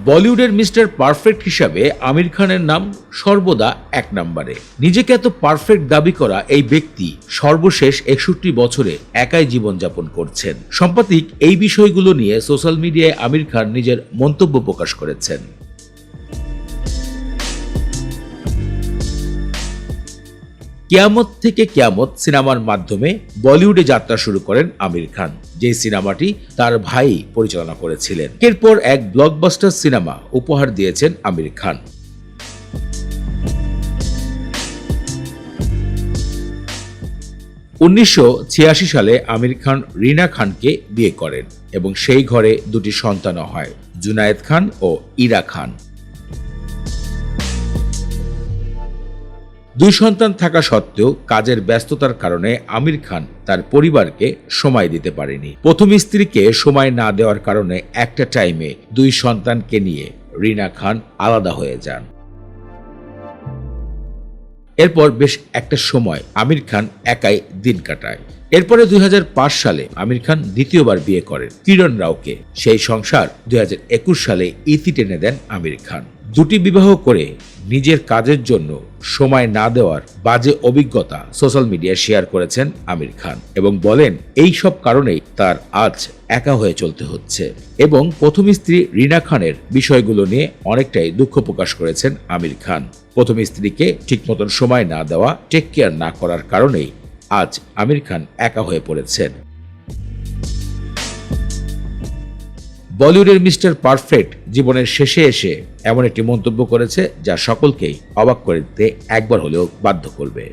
বলিউডের mister perfect হিসাবে আমির খানের নাম সর্বদা এক নম্বরে। নিজেকে এত পারফেক্ট দাবি করা এই ব্যক্তি সর্বশেষ 61 বছরে একাই জীবনযাপন করছেন। সাম্প্রতিক এই বিষয়গুলো নিয়ে সোশ্যাল মিডিয়ায় আমির খান নিজের মন্তব্য প্রকাশ করেছেন। কিয়ামত থেকে কিয়ামত সিনেমার মাধ্যমে বলিউডে যাত্রা শুরু করেন আমির খান, যে সিনেমাটি তার ভাই পরিচালনা করেছিলেন। এরপর এক ব্লকবাস্টার সিনেমা উপহার দিয়েছেন আমির খান। 1986 সালে আমির খান রিনা খানকে বিয়ে করেন এবং সেই ঘরে দুটি সন্তানও হয়, জুনায়েদ খান ও ইরা খান। দুই সন্তান থাকা সত্ত্বেও কাজের ব্যস্ততার কারণে আমির খান তার পরিবারকে সময় দিতে পারেনি। প্রথম স্ত্রীকে সময় না দেওয়ার কারণে একটা টাইমে দুই সন্তানকে নিয়ে রিনা খান আলাদা হয়ে যান। এরপর বেশ একটা সময় আমির খান একাই দিন কাটায়। এরপরে 2005 সালে আমির খান দ্বিতীয়বার বিয়ে করেন কিরণ রাওকে। সেই সংসার 2021 সালে ইতি টেনে দেন আমির খান। দুটি বিবাহ করে নিজের কাজের জন্য সময় না দেওয়ার বাজে অভিজ্ঞতা সোশ্যাল মিডিয়ায় শেয়ার করেছেন আমির খান এবং বলেন এই সব কারণেই তার আজ একা হয়ে চলতে হচ্ছে। এবং প্রথম স্ত্রী রিনা খানের বিষয়গুলো নিয়ে অনেকটাই দুঃখ প্রকাশ করেছেন আমির খান। প্রথম স্ত্রীকে ঠিক মতন সময় না দেওয়া, টেক কেয়ার না করার কারণেই আজ আমির খান একা হয়ে পড়েছেন। বলিউডের মিস্টার পারফেক্ট জীবনের শেষে এসে এমন একটি মন্তব্য করেছে যা সকলকেই অবাক করে দিতে একবার হলেও বাধ্য করবে।